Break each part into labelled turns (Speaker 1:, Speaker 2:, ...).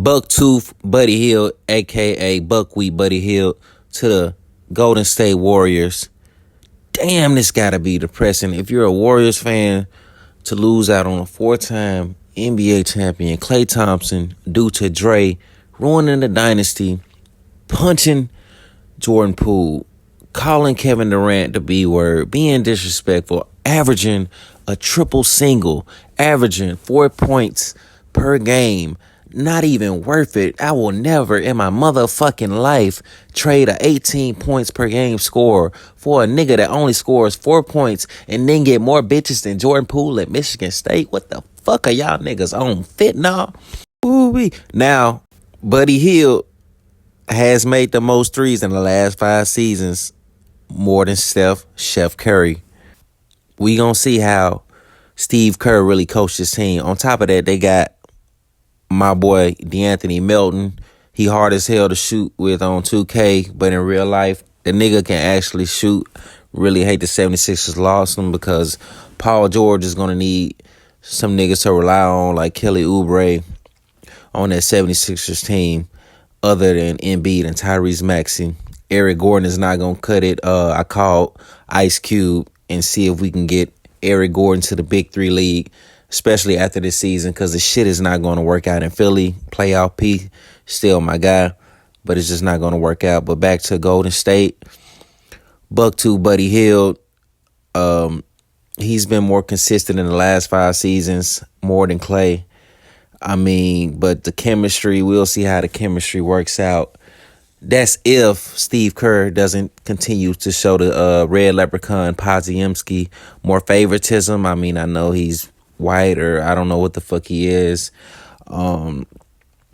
Speaker 1: Bucktooth Buddy Hield, a.k.a. Buckwheat Buddy Hield, to the Golden State Warriors. Damn, this gotta be depressing. If you're a Warriors fan, to lose out on a four-time NBA champion, Klay Thompson, due to Dre ruining the dynasty, punching Jordan Poole, calling Kevin Durant the B-word, being disrespectful, averaging a triple single, averaging 4 points per game. Not even worth it. I will never in my motherfucking life trade a 18 points per game score for a nigga that only scores 4 points and then get more bitches than Jordan Poole at Michigan State. What the fuck are y'all niggas on fentanyl? Ooh-wee. Now, Buddy Hield has made the most threes in the last 5 seasons, more than Chef Curry. We gonna see how Steve Kerr really coached his team. On top of that, they got my boy Deanthony Melton. He hard as hell to shoot with on 2K, but in real life, the nigga can actually shoot. Really hate the 76ers lost him because Paul George is going to need some niggas to rely on like Kelly Oubre on that 76ers team other than Embiid and Tyrese Maxey. Eric Gordon is not going to cut it. I called Ice Cube and see if we can get Eric Gordon to the Big Three League, especially after this season, because the shit is not going to work out in Philly. Playoff P, still my guy, but it's just not going to work out. But back to Golden State, Bucktooth Buddy Hield, he's been more consistent in the last 5 seasons, more than Klay. I mean, but the chemistry, we'll see how the chemistry works out. That's if Steve Kerr doesn't continue to show the red leprechaun Podziemski more favoritism. I mean, I know he's white, or I don't know what the fuck he is.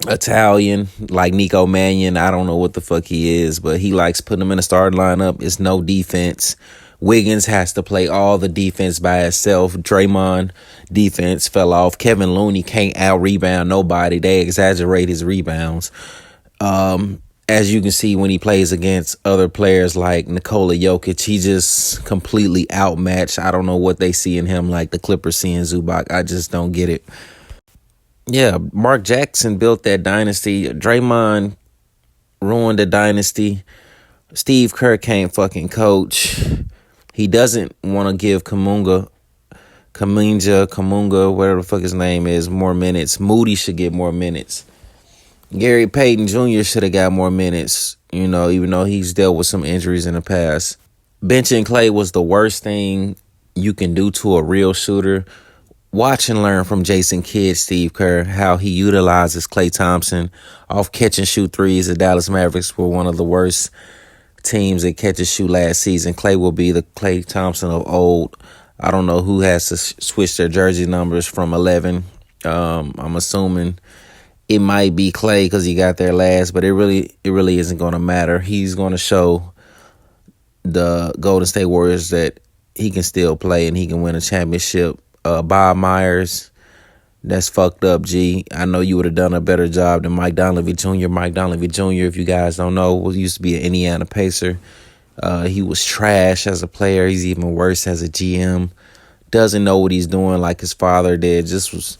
Speaker 1: Italian, like Nico Mannion. I don't know what the fuck he is, but he likes putting him in the starting lineup. It's no defense. Wiggins has to play all the defense by himself. Draymond defense fell off. Kevin Looney can't out-rebound nobody. They exaggerate his rebounds. As you can see when he plays against other players like Nikola Jokic, he just completely outmatched. I don't know what they see in him like the Clippers see in Zubac. I just don't get it. Yeah, Mark Jackson built that dynasty. Draymond ruined the dynasty. Steve Kerr can't fucking coach. He doesn't want to give Kuminga, whatever the fuck his name is, more minutes. Moody should get more minutes. Gary Payton Jr. should have got more minutes, even though he's dealt with some injuries in the past. Benching Klay was the worst thing you can do to a real shooter. Watch and learn from Jason Kidd, Steve Kerr, how he utilizes Klay Thompson off catch and shoot threes. The Dallas Mavericks were one of the worst teams at catch and shoot last season. Klay will be the Klay Thompson of old. I don't know who has to switch their jersey numbers from 11. I'm assuming it might be Klay because he got there last, but it really isn't going to matter. He's going to show the Golden State Warriors that he can still play and he can win a championship. Bob Myers, that's fucked up, G. I know you would have done a better job than Mike Dunleavy Jr. Mike Dunleavy Jr., if you guys don't know, used to be an Indiana Pacer. He was trash as a player. He's even worse as a GM. Doesn't know what he's doing like his father did. Just was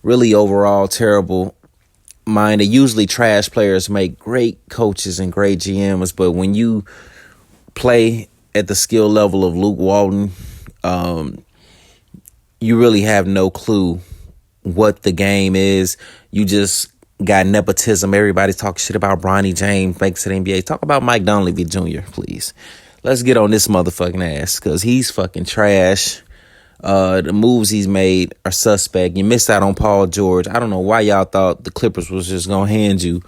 Speaker 1: really overall terrible. Mind, usually trash players make great coaches and great GMs, but when you play at the skill level of Luke Walton, you really have no clue what the game is. You just got nepotism. Everybody's talking shit about Bronny James, makes it NBA. Talk about Mike Dunleavy Jr., please. Let's get on this motherfucking ass, because he's fucking trash. The moves he's made are suspect. You missed out on Paul George. I don't know why y'all thought the Clippers was just going to hand you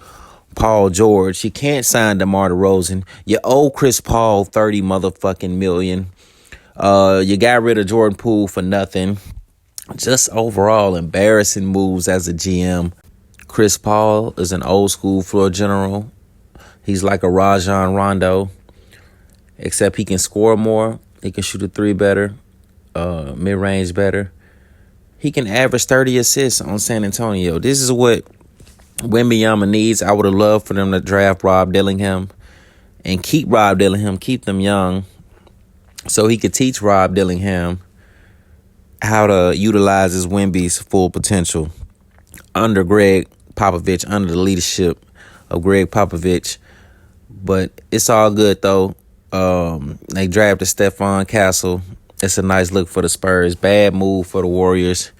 Speaker 1: Paul George. You can't sign DeMar DeRozan. You owe Chris Paul $30 motherfucking million. You got rid of Jordan Poole for nothing. Just overall embarrassing moves as a GM. Chris Paul is an old school floor general. He's like a Rajon Rondo, except he can score more. He can shoot a three better. Mid-range better. He can average 30 assists on San Antonio. This is what Wembanyama needs. I would have loved for them to draft Rob Dillingham and keep Rob Dillingham, keep them young, so he could teach Rob Dillingham how to utilize his Wemby's full potential. Under Greg Popovich, under the leadership of Greg Popovich. But it's all good, though. They drafted Stephon Castle. It's a nice look for the Spurs. Bad move for the Warriors.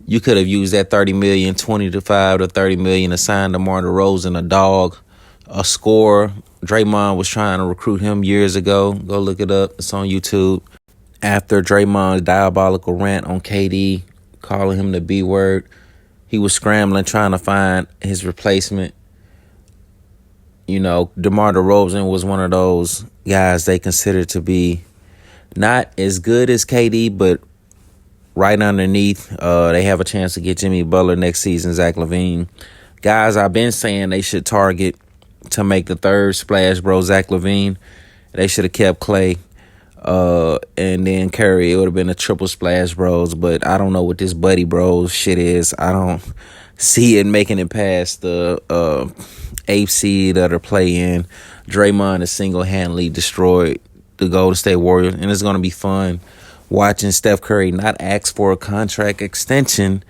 Speaker 1: You could have used that $30 million, 25 to $30 million to sign DeMar DeRozan, a dog, a scorer. Draymond was trying to recruit him years ago. Go look it up. It's on YouTube. After Draymond's diabolical rant on KD, calling him the B word, he was scrambling trying to find his replacement. You know, DeMar DeRozan was one of those guys they considered to be not as good as KD, but right underneath. They have a chance to get Jimmy Butler next season, Zach LaVine. Guys, I've been saying they should target to make the third splash bro, Zach LaVine. They should have kept Clay and then Curry. It would have been a triple splash bros, but I don't know what this Buddy Bros shit is. I don't see it making it past the 8th seed or the play-in. Draymond has single-handedly destroyed the Golden State Warriors, and it's going to be fun watching Steph Curry not ask for a contract extension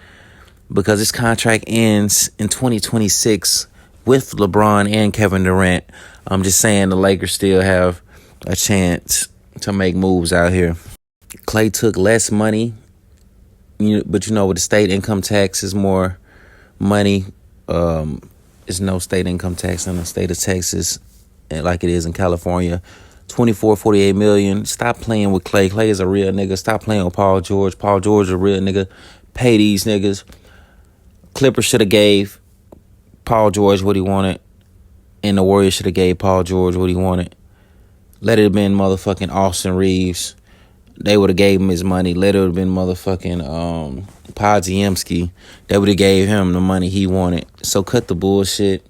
Speaker 1: because his contract ends in 2026 with LeBron and Kevin Durant. I'm just saying the Lakers still have a chance to make moves out here. Clay took less money, but with the state income tax is more money. There's no state income tax in the state of Texas like it is in California. 48 million. Stop playing with Clay. Clay is a real nigga. Stop playing with Paul George. Paul George is a real nigga. Pay these niggas. Clippers should have gave Paul George what he wanted, and the Warriors should have gave Paul George what he wanted. Let it have been motherfucking Austin Reeves. They would have gave him his money. Let it have been motherfucking Podziemski. They would have gave him the money he wanted. So cut the bullshit.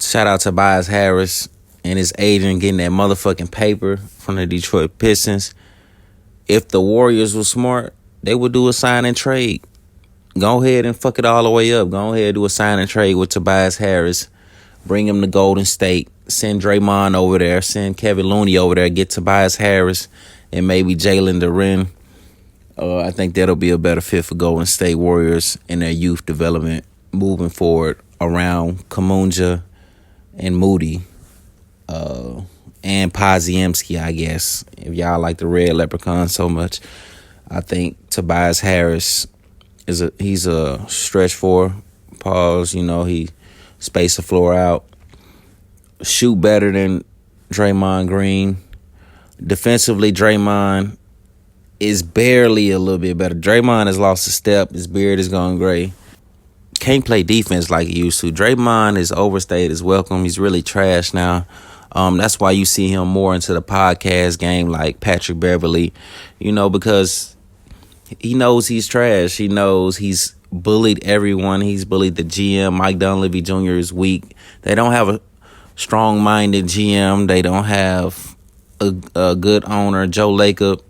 Speaker 1: Shout out to Tobias Harris and his agent getting that motherfucking paper from the Detroit Pistons. If the Warriors were smart, they would do a sign and trade. Go ahead and fuck it all the way up. Go ahead and do a sign and trade with Tobias Harris. Bring him to Golden State. Send Draymond over there. Send Kevin Looney over there. Get Tobias Harris and maybe Jalen Duren. I think that'll be a better fit for Golden State Warriors in their youth development moving forward around Kamunja and Moody. And Podziemski, I guess. If y'all like the Red Leprechaun so much, I think Tobias Harris he's a stretch four. Pause, he space the floor out. Shoot better than Draymond Green. Defensively, Draymond is barely a little bit better. Draymond has lost a step. His beard is gone gray. Can't play defense like he used to. Draymond is overstayed his welcome. He's really trash now. That's why you see him more into the podcast game like Patrick Beverly, because he knows he's trash. He knows he's bullied everyone. He's bullied the GM. Mike Dunleavy Jr. is weak. They don't have a strong-minded GM. They don't have a good owner. Joe Lacob,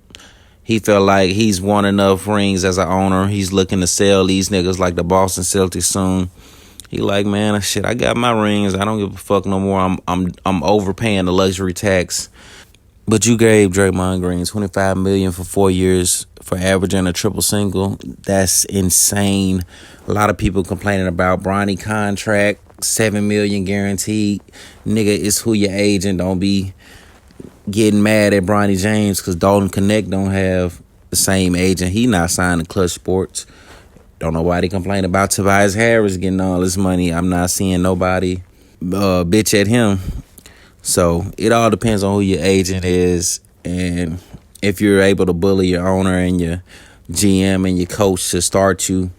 Speaker 1: he felt like he's won enough rings as an owner. He's looking to sell these niggas like the Boston Celtics soon. He like, man, shit, I got my rings. I don't give a fuck no more. I'm overpaying the luxury tax. But you gave Draymond Green $25 million for 4 years for averaging a triple single. That's insane. A lot of people complaining about Bronny contract, $7 million guaranteed. Nigga, it's who your agent. Don't be getting mad at Bronny James because Dalton Connect don't have the same agent. He not signed to Clutch Sports. Don't know why they complain about Tobias Harris getting all this money. I'm not seeing nobody bitch at him. So it all depends on who your agent is and if you're able to bully your owner and your GM and your coach to start you.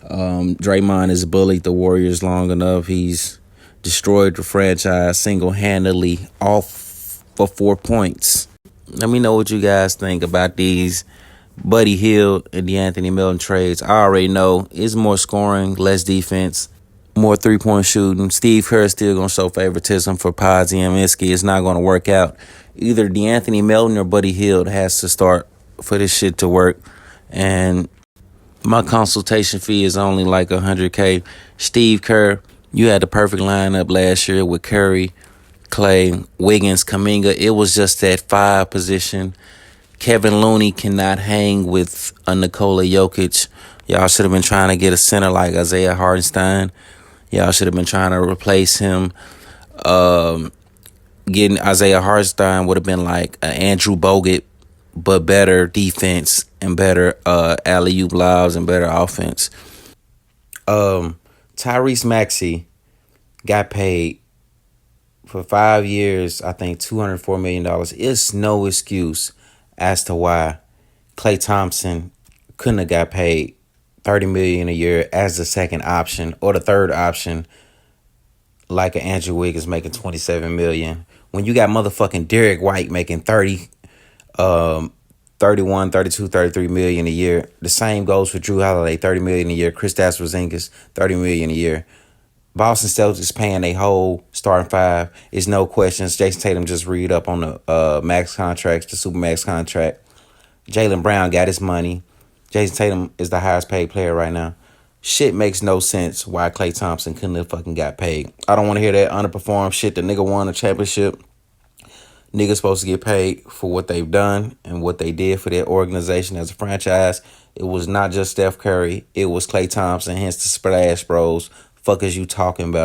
Speaker 1: Draymond has bullied the Warriors long enough. He's destroyed the franchise single-handedly off for 4 points. Let me know what you guys think about these Buddy Heild and Deanthony Melton trades. I already know it's more scoring, less defense, more three-point shooting. Steve Kerr still going to show favoritism for Podziemski. It's not going to work out. Either Deanthony Melton or Buddy Heild has to start for this shit to work. And my consultation fee is only like $100K. Steve Kerr, you had the perfect lineup last year with Curry, Clay, Wiggins, Kuminga. It was just that 5 position. Kevin Looney cannot hang with a Nikola Jokic. Y'all should have been trying to get a center like Isaiah Hartenstein. Y'all should have been trying to replace him. Getting Isaiah Hartenstein would have been like an Andrew Bogut, but better defense and better alley-oop lobs and better offense. Tyrese Maxey got paid for 5 years, I think $204 million. It's no excuse as to why Klay Thompson couldn't have got paid $30 million a year as the second option or the third option, like an Andrew Wiggins making $27 million. When you got motherfucking Derek White making 30, 31, 32, 33 million a year. The same goes for Drew Holiday, 30 million a year. Kristaps Porzingis, 30 million a year. Boston Celtics paying a whole starting five. It's no questions. Jason Tatum just read up on the max contracts, the super max contract. Jaylen Brown got his money. Jason Tatum is the highest paid player right now. Shit makes no sense why Klay Thompson couldn't have fucking got paid. I don't want to hear that underperformed shit. The nigga won a championship. Niggas supposed to get paid for what they've done and what they did for their organization as a franchise. It was not just Steph Curry. It was Klay Thompson, hence the Splash Bros. Fuck is you talking about?